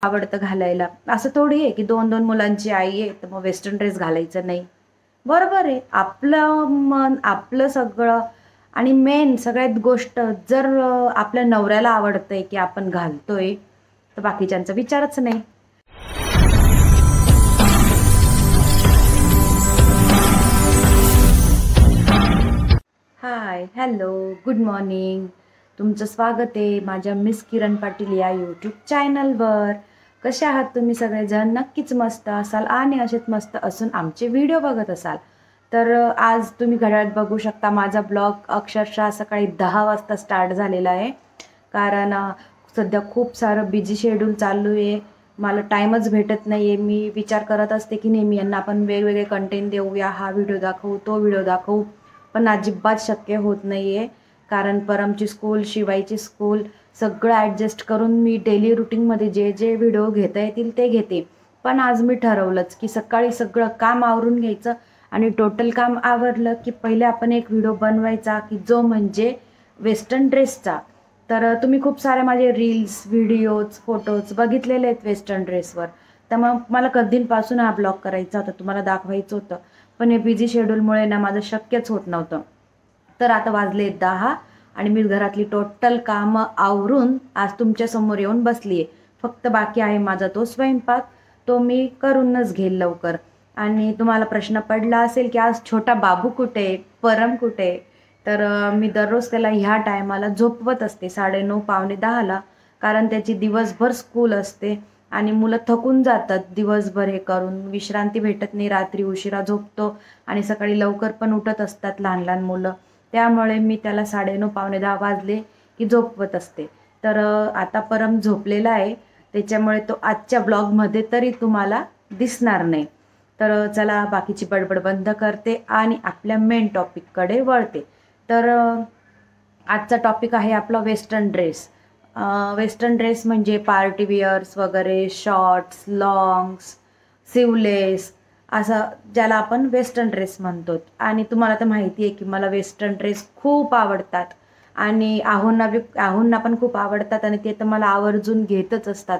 आवडतं घालायला. असं थोडी आहे की दोन दोन मुलांची आई आहे तर मग वेस्टर्न ड्रेस घालायचं नाही. बरोबर आहे. आपलं मन, आपलं सगळं आणि मेन सगळ्यात गोष्ट जर आपल्या नवऱ्याला आवडतंय की आपण घालतोय तर बाकीच्यांचा विचारच नाही. हाय, हॅलो, गुड मॉर्निंग. तुमचं स्वागत आहे माझ्या मिस किरण पाटील या यूट्यूब चॅनलवर. कसे आहात तुम्ही सगळेजण? नक्कीच मस्त असाल आणि असेच मस्त असून आमचे व्हिडिओ बघत असाल. तर आज तुम्ही घड्याळात बघू शकता माझा ब्लॉग अक्षरशः सकाळी 10 वाजता स्टार्ट झालेला आहे. कारण सध्या खूप सारं बिझी शेड्यूल चालू आहे. मला टाईमच भेटत नाही आहे. मी विचार करत असते की नेहमी यांना आपण वेगवेगळे कंटेंट देऊया, हा व्हिडिओ दाखवू, तो व्हिडिओ दाखवू, पण अजिबात शक्य होत नाही आहे. कारण परमची स्कूल, शिवायची स्कूल सगळं ॲडजस्ट करून मी डेली रुटीनमध्ये जे जे व्हिडिओ घेता येतील ते घेते. पण आज मी ठरवलंच की सकाळी सगळं काम आवरून घ्यायचं आणि टोटल काम आवरलं की पहिले आपण एक व्हिडिओ बनवायचा की जो म्हणजे वेस्टर्न ड्रेसचा. तर तुम्ही खूप सारे माझे रील्स, व्हिडिओज, फोटोज बघितलेले आहेत वेस्टर्न ड्रेसवर. तर मग मला कधीपासून हा ब्लॉग करायचा होता, तुम्हाला दाखवायचं होतं. पण हे बिझी शेड्यूलमुळे ना माझं शक्यच होत नव्हतं. तर आता वाजले 10 आणि मी घरातली टोटल कामं आवरून आज तुमच्यासमोर येऊन बसली आहे. फक्त बाकी आहे माझा तो स्वयंपाक, तो मी करूनच घेईल लवकर. आणि तुम्हाला प्रश्न पडला असेल की आज छोटा बाबू कुठे आहे, परम कुठे आहे? तर मी दररोज त्याला ह्या टायमाला झोपवत असते 9:30 पावणे 10ला. कारण त्याची दिवसभर स्कूल असते आणि मुलं थकून जातात दिवसभर हे करून, विश्रांती भेटत नाही, रात्री उशिरा झोपतो आणि सकाळी लवकर पण उठत असतात लहान लहान मुलं. त्यामुळे मी त्याला 9:30 पावणे 10 वाजले की झोपवत असते. तर आता परम झोपलेला आहे, त्याच्यामुळे तो आजच्या ब्लॉगमध्ये तरी तुम्हाला दिसणार नाही. तर चला बाकीची बडबड बंद करते आणि आपल्या मेन टॉपिककडे वळते. तर आजचा टॉपिक आहे आपला वेस्टर्न ड्रेस. वेस्टर्न ड्रेस म्हणजे पार्टी वेअर्स वगैरे, शॉर्ट्स, लॉंग्स, सिवलेस, असं ज्याला आपण वेस्टर्न ड्रेस म्हणतो. आणि तुम्हाला तर माहिती आहे की मला वेस्टर्न ड्रेस खूप आवडतात आणि आहोंना पण खूप आवडतात आणि ते तर मला आवर्जून घेतच असतात.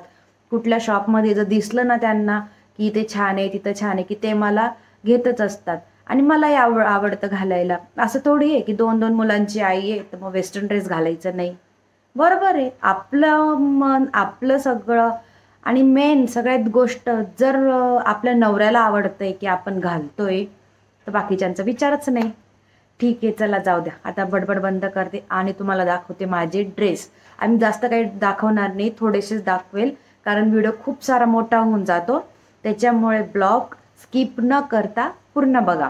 कुठल्या शॉपमध्ये जर दिसलं ना त्यांना की इथे छान आहे, तिथं छान आहे, की ते मला घेतच असतात. आणि मलाही आवडतं घालायला. असं थोडी आहे की दोन दोन मुलांची आई आहे तर मग वेस्टर्न ड्रेस घालायचं नाही. बरोबर आहे. आपलं मन, आपलं सगळं आणि मेन सगळ्यात गोष्ट जर आपल्या नवऱ्याला आवडतंय की आपण घालतोय तर बाकीच्यांचा विचारच नाही. ठीक आहे, चला जाऊ द्या. आता बडबड बंद करते आणि तुम्हाला दाखवते माझे ड्रेस. आम्ही जास्त काही दाखवणार नाही, थोडेसेच दाखवेल कारण व्हिडिओ खूप सारा मोठा होऊन जातो. त्याच्यामुळे ब्लॉग स्किप न करता पूर्ण बघा.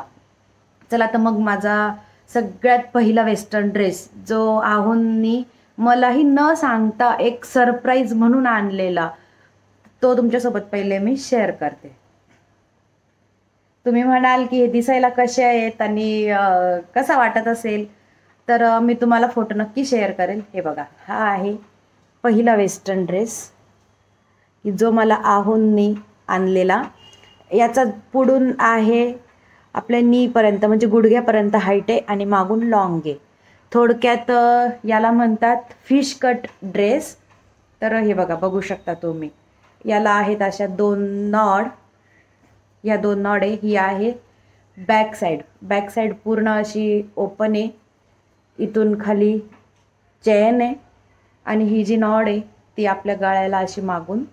चला तर मग माझा सगळ्यात पहिला वेस्टर्न ड्रेस जो आहोंनी मलाही न सांगता एक सरप्राईज म्हणून आणलेला, तो तुमच्यासोबत पहिले मी शेअर करते. तुम्ही म्हणाल की हे दिसायला कसे आहेत आणि कसा वाटत असेल, तर मी तुम्हाला फोटो नक्की शेअर करेल. हे बघा, हा आहे पहिला वेस्टर्न ड्रेस की जो मला आहोंनी आणलेला. याचा पुढून आहे आपल्या नीपर्यंत, म्हणजे गुडघ्यापर्यंत हाईट आहे आणि मागून लॉंग आहे. थोडक्यात याला म्हणतात फिश कट ड्रेस. तर हे बघा, बघू शकता तुम्ही. याला आहेत अशा 2 नॉड. या 2 नॉड आहे. ही आहे बॅक साईड पूर्ण अशी ओपन आहे. इथून खाली चेन आहे आणि ही जी नॉड आहे ती आपल्या गळ्याला अशी मागून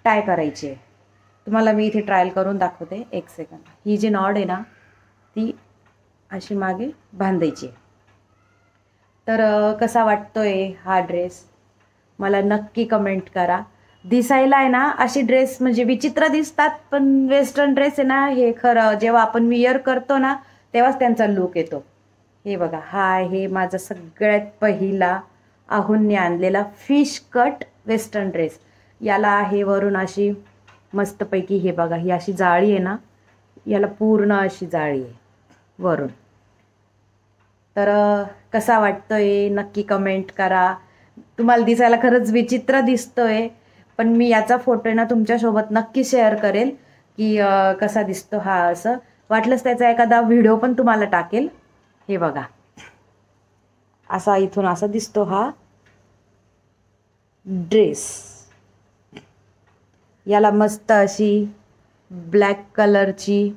टाय करायची आहे. तुम्हाला मी इथे ट्रायल करून दाखवते, एक सेकंद. ही जी नॉड आहे ना ती अशी मागे बांधायची आहे. तर कसा वाटतोय हा ड्रेस मला नक्की कमेंट करा. दिसायला आहे ना अशी ड्रेस म्हणजे विचित्र दिसतात, पण वेस्टर्न ड्रेस आहे ना हे खरं जेव्हा आपण विअर करतो ना तेव्हाच त्यांचा लुक येतो. हे बघा, हा आहे माझा सगळ्यात पहिला आहोंनी आणलेला फिश कट वेस्टर्न ड्रेस. याला आहे वरून अशी मस्तपैकी, हे बघा, ही अशी जाळी आहे ना, याला पूर्ण अशी जाळी आहे वरून. तर कसा वाटतोय नक्की कमेंट करा. तुम्हाला दिसायला खरंच विचित्र दिसतोय, पण मी याचा फोटो ना तुमच्यासोबत नक्की शेअर करेल की कसा दिसतो हा. असं वाटलंच त्याचा एखादा व्हिडिओ पण तुम्हाला टाकेल. हे बघा, असा इथून असा दिसतो हा ड्रेस. याला मस्त अशी ब्लॅक कलरची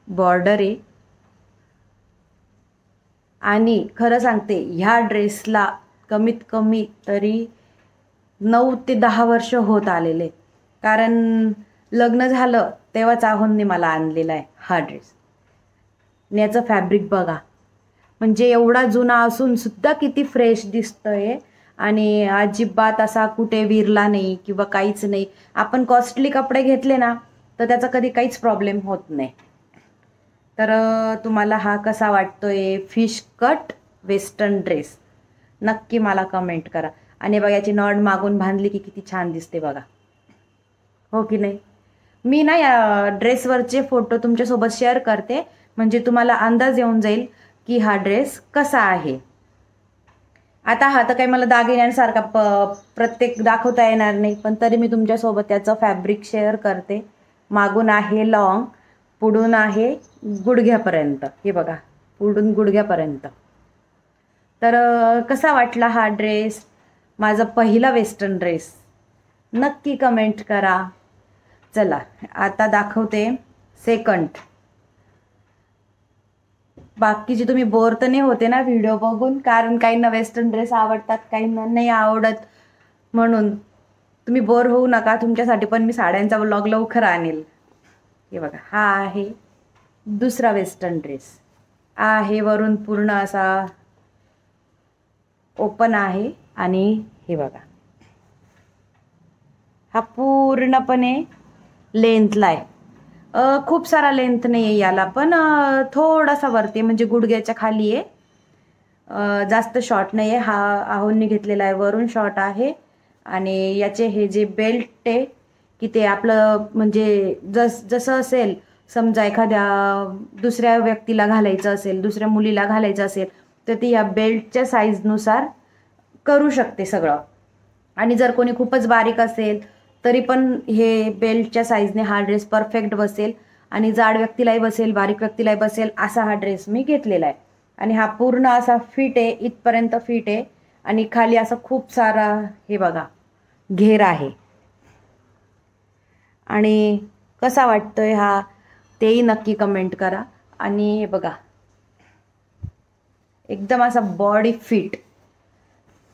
बॉर्डर आहे आणि खरं सांगते ह्या ड्रेसला कमीत कमी तरी 9 ते 10 वर्ष होत आलेले, कारण लग्न झालं तेव्हाच आहोंनी मला आणलेला आहे हा ड्रेस. आणि याचं फॅब्रिक बघा, म्हणजे एवढा जुना असून सुद्धा किती फ्रेश दिसतोय आणि अजिबात असा कुठे विरला नाही किंवा काहीच नाही. आपण कॉस्टली कपडे घेतले ना तर त्याचा कधी काहीच प्रॉब्लेम होत नाही. तर तुम्हाला हा कसा वाटतोय फिश कट वेस्टर्न ड्रेस नक्की मला कमेंट करा. आणि बघा याची नॉड मागून बांधली की किती छान दिसते बघा, हो की नाही. मी ना या ड्रेसवरचे फोटो तुमच्यासोबत शेअर करते, म्हणजे तुम्हाला अंदाज येऊन जाईल की हा ड्रेस कसा आहे. आता हा तर काही मला दागिन्यांसारखा प्रत्येक दाखवता येणार नाही, पण तरी मी तुमच्यासोबत त्याचं फॅब्रिक शेअर करते. मागून आहे लॉंग, पुढून आहे गुडघ्यापर्यंत, हे बघा पुढून गुडघ्यापर्यंत. तर कसा वाटला हा ड्रेस, माझा पहिला वेस्टर्न ड्रेस, नक्की कमेंट करा. चला आता दाखवते सेकंड. बाकीचे तुम्ही बोर तर नाही होते ना व्हिडिओ बघून, कारण काहींना वेस्टर्न ड्रेस आवडतात काहींना नाही आवडत, म्हणून तुम्ही बोर होऊ नका. तुमच्यासाठी पण मी साड्यांचा व्लॉग लवकर आणेल. हे बघा हा आहे दुसरा वेस्टर्न ड्रेस, आहे वरून पूर्ण असा ओपन आहे आणि हे बघा हा पूर्णपणे लेंथला आहे. खूप सारा लेंथ नाही आहे याला, पण थोडासा वरती म्हणजे गुडघ्याच्या खाली आहे, जास्त शॉर्ट नाही आहे. हा आहोंनी घेतलेला आहे, वरून शॉर्ट आहे. आणि याचे हे जे बेल्ट आहे की ते आपलं म्हणजे जसं असेल, समजा एखाद्या दुसऱ्या व्यक्तीला घालायचं असेल, दुसऱ्या मुलीला घालायचं असेल तर ती या बेल्टच्या साईजनुसार करू शकते सगळं. आणि जर कोणी खूपच बारीक असेल तरी पण हे बेल्टच्या साईजने हा ड्रेस परफेक्ट बसेल आणि जाड व्यक्तीलाही बसेल, बारीक व्यक्तीलाही बसेल असा हा ड्रेस मी घेतलेला आहे. आणि हा पूर्ण असा फिट आहे, इथपर्यंत फिट आहे आणि खाली असा खूप सारा हे बघा घेर आहे. आणि कसा वाटतोय हा तेही नक्की कमेंट करा. आणि हे बघा एकदम असा बॉडी फिट,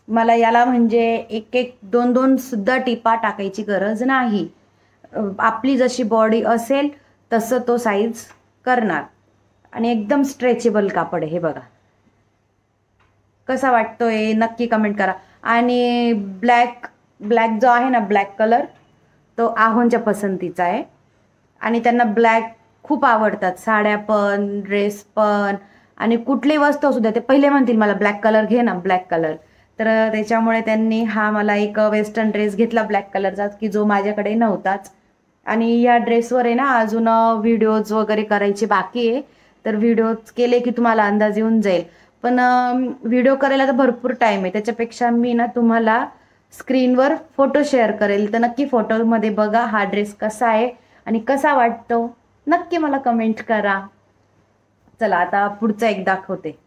मला याला म्हणजे एक एक दोन दोन सुद्धा टिपा टाकायची गरज नाही. आपली जशी बॉडी असेल तसं तो साईज करणार. आणि एकदम स्ट्रेचेबल कापड आहे. हे बघा कसा वाटतोय नक्की कमेंट करा. आणि ब्लॅक जो आहे ना, ब्लॅक कलर तो आहोंच्या पसंतीचा आहे आणि त्यांना ब्लॅक खूप आवडतात, साड्या पण ड्रेस पण आणि कुठलीही वस्तू असू द्या ते पहिले म्हणतील मला ब्लॅक कलर घे ना, ब्लॅक कलर. तर त्याच्यामुळे त्यांनी हा मला एक वेस्टर्न ड्रेस घेतला ब्लॅक कलरचा, की जो माझ्याकडे नव्हताच. आणि या ड्रेसवर आहे ना अजून व्हिडिओज वगैरे करायचे बाकी आहे, तर व्हिडिओज केले की तुम्हाला अंदाज येऊन जाईल. पण व्हिडिओ करायला तर भरपूर टाईम आहे, त्याच्यापेक्षा मी ना तुम्हाला स्क्रीनवर फोटो शेअर करेल, तर नक्की फोटोमध्ये बघा हा ड्रेस कसा आहे आणि कसा वाटतो नक्की मला कमेंट करा. चला आता पुढचा एक दाखवते.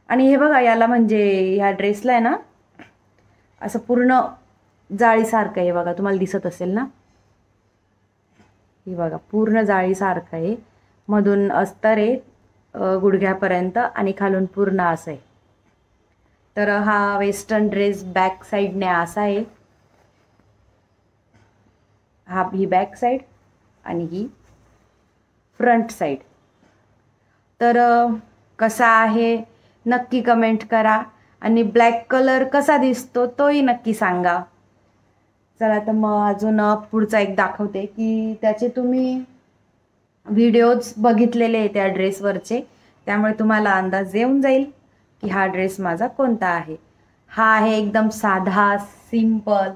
आणि हे बघा याला म्हणजे ह्या ड्रेसला आहे ना असं पूर्ण जाळीसारखं आहे बघा, तुम्हाला दिसत असेल ना, हे बघा पूर्ण जाळीसारखं आहे. मधून अस्तर आहे गुडघ्यापर्यंत आणि खालून पूर्ण असं आहे. तर हा वेस्टर्न ड्रेस बॅक साईडने असा आहे, ही बॅक साईड आणि ही फ्रंट साईड. तर कसा आहे नक्की कमेंट करा आणि ब्लॅक कलर कसा दिसतो तोही नक्की सांगा. चला तर मग अजून पुढचा एक दाखवते की त्याचे तुम्ही व्हिडिओज बघितलेले आहे त्या ड्रेसवरचे, त्यामुळे तुम्हाला अंदाज येऊन जाईल की हा ड्रेस माझा कोणता आहे. हा आहे एकदम साधा सिंपल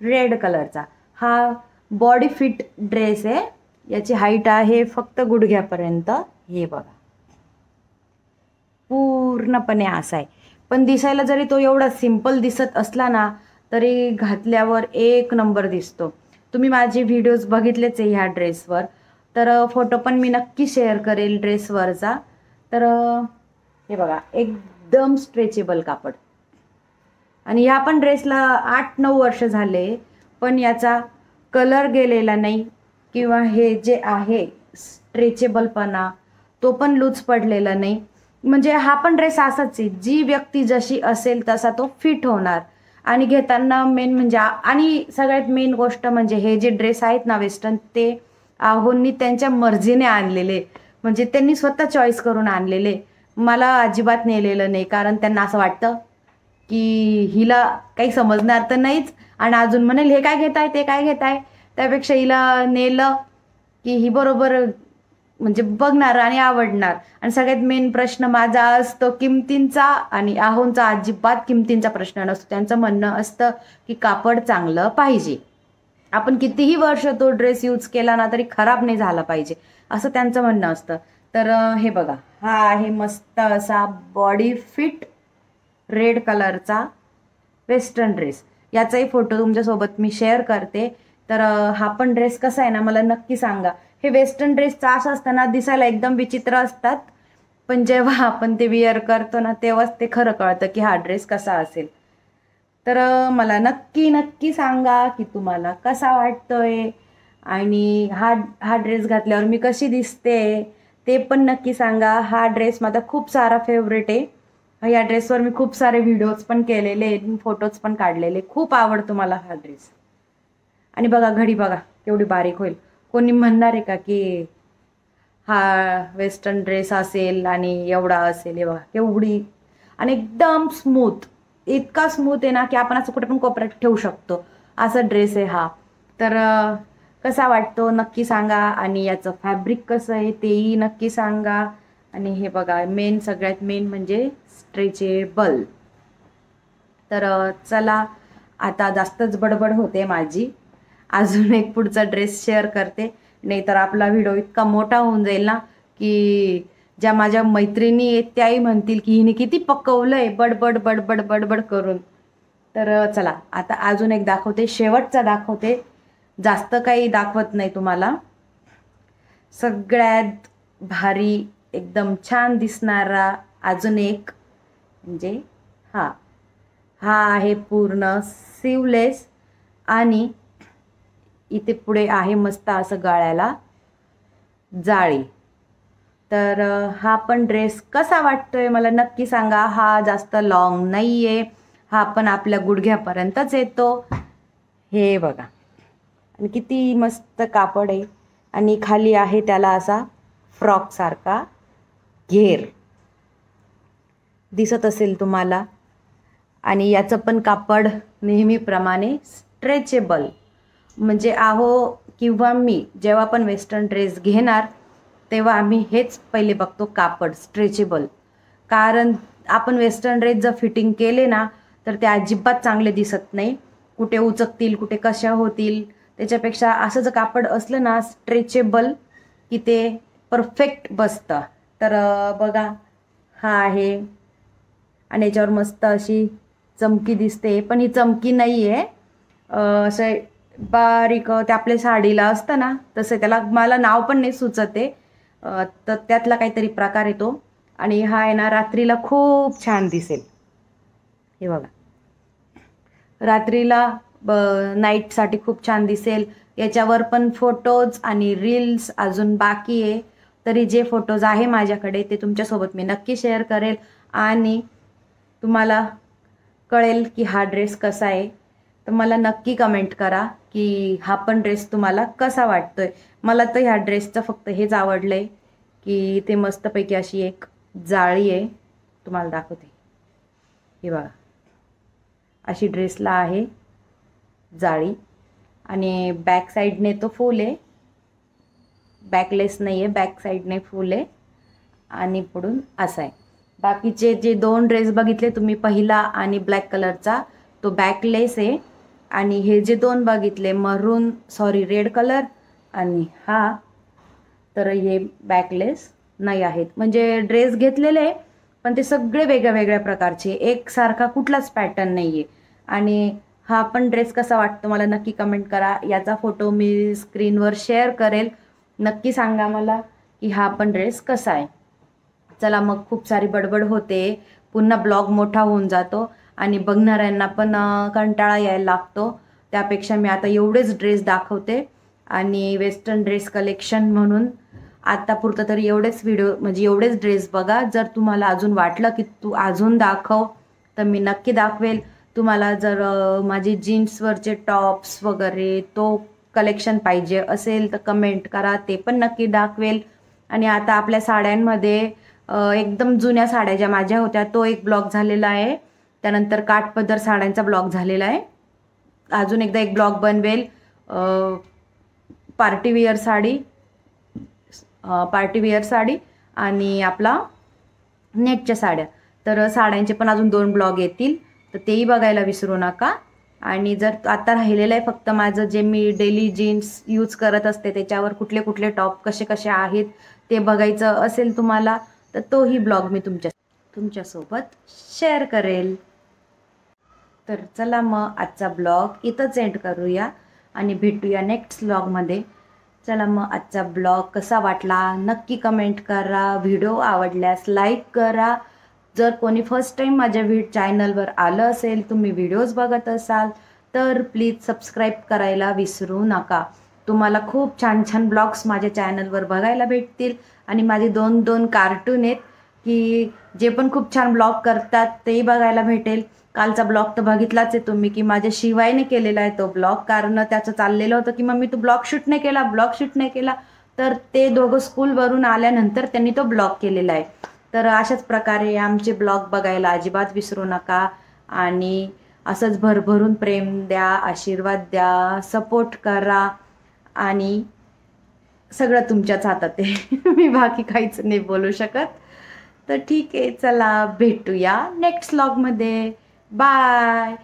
रेड कलरचा, हा बॉडी फिट ड्रेस आहे. याची हाईट आहे फक्त गुडघ्यापर्यंत. हे बघा पूर्णपणे असा आहे, पण दिसायला जरी तो एवढा सिंपल दिसत असला ना तरी घातल्यावर एक नंबर दिसतो. तुम्ही माझे व्हिडिओज बघितलेच आहे ह्या ड्रेसवर, तर फोटो पण मी नक्की शेअर करेल ड्रेसवरचा. तर हे बघा एकदम स्ट्रेचेबल कापड. आणि ह्या पण ड्रेसला 8-9 वर्ष झाले, पण याचा कलर गेलेला नाही किंवा हे जे आहे स्ट्रेचेबलपणा तो पण लूज पडलेला नाही. म्हणजे हा पण ड्रेस असाच आहे, जी व्यक्ती जशी असेल तसा तो फिट होणार. आणि घेताना मेन म्हणजे आणि सगळ्यात मेन गोष्ट म्हणजे हे जे ड्रेस आहेत ना वेस्टर्न, ते आहोंनी त्यांच्या मर्जीने आणलेले, म्हणजे त्यांनी स्वतः चॉईस करून आणलेले. मला अजिबात नेलेलं नाही, कारण त्यांना असं वाटतं की हिला काही समजणार तर नाहीच आणि अजून म्हणेल हे काय घेताय ते काय घेताय, त्यापेक्षा हिला नेलं की ही बरोबर म्हणजे बघणार आणि आवडणार. आणि सगळ्यात मेन प्रश्न माझा असतो किमतींचा, आणि आहोंचा अजिबात किमतींचा प्रश्न नसतो. त्यांचं म्हणणं असतं की कापड चांगलं पाहिजे, आपण कितीही वर्ष तो ड्रेस यूज केला ना तरी खराब नाही झाला पाहिजे, असं त्यांचं म्हणणं असतं. तर हे बघा, हा आहे मस्त असा बॉडी फिट रेड कलरचा वेस्टर्न ड्रेस. याचाही फोटो तुमच्यासोबत मी शेअर करते. तर हा पण ड्रेस कसा आहे ना मला नक्की सांगा. हे वेस्टर्न ड्रेसचा असं असतं ना, दिसायला एकदम विचित्र असतात, पण जेव्हा आपण ते विअर करतो ना तेव्हाच ते खरं कळतं की हा ड्रेस कसा असेल. तर मला नक्की नक्की सांगा की तुम्हाला कसा वाटतोय, आणि हा हा ड्रेस घातल्यावर मी कशी दिसते ते पण नक्की सांगा. हा ड्रेस माझा खूप सारा फेवरेट आहे. या ड्रेसवर मी खूप सारे व्हिडिओज पण केलेले, फोटोज पण काढलेले. खूप आवडतो मला हा ड्रेस. आणि बघा घडी बघा केवढी बारीक होईल. कोणी म्हणणार आहे का की हा वेस्टर्न ड्रेस असेल आणि एवढा असेल. हे बघा केवढी, आणि एकदम स्मूथ, इतका स्मूथ आहे ना की आपण असं कुठे पण कोपऱ्यात ठेवू शकतो असा ड्रेस आहे हा. तर कसा वाटतो नक्की सांगा, आणि याचं फॅब्रिक कसं आहे तेही नक्की सांगा. आणि हे बघा मेन, सगळ्यात मेन म्हणजे स्ट्रेचेबल. तर चला, आता जास्तच बडबड होते माझी, अजून एक पुढचा ड्रेस शेअर करते, नाही तर आपला व्हिडिओ इतका मोठा होऊन जाईल ना की ज्या माझ्या मैत्रिणी आहेत त्याही म्हणतील की हिने किती पकवलंय बडबड बडबड बडबड करून. तर चला आता अजून एक दाखवते, शेवटचा दाखवते, जास्त काही दाखवत नाही तुम्हाला. सगळ्यात भारी एकदम छान दिसणारा अजून एक म्हणजे हा हा आहे पूर्ण स्लीवलेस, आणि इथे पुढे आहे मस्त असं गळ्याला जाळी. तर हा पण ड्रेस कसा वाटतोय मला नक्की सांगा. हा जास्त लॉंग नाही आहे, हा पण आपल्या गुडघ्यापर्यंतच येतो. हे बघा, आणि किती मस्त कापड आहे, आणि खाली आहे त्याला असा फ्रॉक सारखा घेर दिसत असेल तुम्हाला. आणि याचं पण कापड नेहमीप्रमाणे स्ट्रेचेबल. म्हणजे आहो किंवा मी जेव्हा पण वेस्टर्न ड्रेस घेणार तेव्हा आम्ही हेच पहिले बघतो, कापड स्ट्रेचेबल. कारण आपण वेस्टर्न ड्रेस जर फिटिंग केले ना तर ते अजिबात चांगले दिसत नाही, कुठे उचकतील कुठे कशा होतील. त्याच्यापेक्षा असं जर कापड असलं ना स्ट्रेचेबल की ते परफेक्ट बसतं. तर बघा हा आहे, आणि याच्यावर मस्त अशी चमकी दिसते, पण ही चमकी नाही आहे, असं बारीक ते आपल्या साडीला असतं ना तसं. त्याला मला नाव पण नाही सुचत आहे, तर त्यातला काहीतरी प्रकार येतो. आणि हा आहे ना रात्रीला खूप छान दिसेल. हे बघा रात्रीला नाईटसाठी खूप छान दिसेल. याच्यावर पण फोटोज आणि रील्स अजून बाकी आहे, तरी जे फोटोज आहे माझ्याकडे ते तुमच्यासोबत मी नक्की शेअर करेल, आणि तुम्हाला कळेल की हा ड्रेस कसा आहे. तर मला नक्की कमेंट करा की हा पण ड्रेस तुम्हाला कसा वाटतोय. मला तर ह्या ड्रेसचं फक्त हेच आवडलं आहे की ते मस्तपैकी अशी एक जाळी आहे, तुम्हाला दाखवते. हे बघा अशी ड्रेसला आहे जाळी, आणि बॅक साईडने तो फुल आहे, बॅकलेस नाही आहे, बॅक साईडने फुल आहे, आणि पुढून असा आहे. बाकीचे जे दोन ड्रेस बघितले तुम्ही, पहिला आणि ब्लॅक कलरचा तो बॅकलेस आहे, आणि हे जे दोन बघितले रेड कलर आणि हा, तर हे बॅकलेस नाही आहेत. म्हणजे ड्रेस घेतलेले पण ते सगळे वेगळ्या वेगळ्या प्रकारचे, एकसारखा कुठलाच पॅटर्न नाही आहे. आणि हा पण ड्रेस कसा वाटतो मला नक्की कमेंट करा. याचा फोटो मी स्क्रीनवर शेअर करेल. नक्की सांगा मला की हा पण ड्रेस कसा आहे. चला मग, खूप सारी बडबड होते, पुन्हा ब्लॉग मोठा होऊन जातो आणि बघणाऱ्यांना पण कंटाळा यायला लागतो. त्यापेक्षा मी आता एवढेच ड्रेस दाखवते आणि वेस्टर्न ड्रेस कलेक्शन म्हणून आत्तापुरतं तरी एवढेच व्हिडिओ म्हणजे एवढेच ड्रेस बघा. जर तुम्हाला अजून वाटलं की तू अजून दाखव तर मी नक्की दाखवेल. तुम्हाला जर माझे जीन्सवरचे टॉप्स वगैरे तो कलेक्शन पाहिजे असेल तर कमेंट करा, ते पण नक्की दाखवेल. आणि आता आपल्या साड्यांमध्ये एकदम जुन्या साड्या ज्या माझ्या होत्या तो एक ब्लॉग झालेला आहे. त्यानंतर काठपदर साड्यांचा ब्लॉग झालेला आहे. अजून एकदा एक ब्लॉग बनवेल पार्टीवेअर साडी आणि आपला नेटच्या साड्या. तर साड्यांचे पण अजून 2 ब्लॉग येतील, तर तेही बघायला विसरू नका. आणि जर आता राहिलेलं आहे फक्त माझं जे मी डेली जीन्स यूज करत असते त्याच्यावर कुठले कुठले टॉप कसे कसे आहेत ते बघायचं असेल तुम्हाला तर तोही ब्लॉग मी तुमच्यासोबत शेअर करेल. तर चला मग आजचा ब्लॉग इथंच एंड करूया आणि भेटूया नेक्स्ट ब्लॉगमध्ये. चला मग आजचा ब्लॉग कसा वाटला नक्की कमेंट करा. व्हिडिओ आवडल्यास लाईक करा. जर कोणी फर्स्ट टाईम माझ्या चॅनलवर आलं असेल, तुम्ही व्हिडिओज बघत असाल तर प्लीज सबस्क्राईब करायला विसरू नका. तुम्हाला खूप छान छान ब्लॉग्स माझ्या चॅनलवर बघायला भेटतील. आणि माझे 2 कार्टून आहेत की जे पण खूप छान ब्लॉग करतात तेही बघायला भेटेल. कालचा ब्लॉग तर बघितलाच आहे तुम्ही की माझ्या शिवायने केलेला आहे तो ब्लॉग. कारण त्याचं चाललेलं होतं की मम्मी तू ब्लॉग शूट नाही केला तर ते दोघं स्कूलवरून आल्यानंतर त्यांनी तो ब्लॉग केलेला आहे. तर अशाच प्रकारे आमचे ब्लॉग बघायला अजिबात विसरू नका. आणि असंच भरभरून प्रेम द्या, आशीर्वाद द्या, सपोर्ट करा आणि सगळं तुमच्याच हातात आहे. मी बाकी काहीच नाही बोलू शकत. तर ठीक आहे, चला भेटूया नेक्स्ट व्लॉगमध्ये. बाय.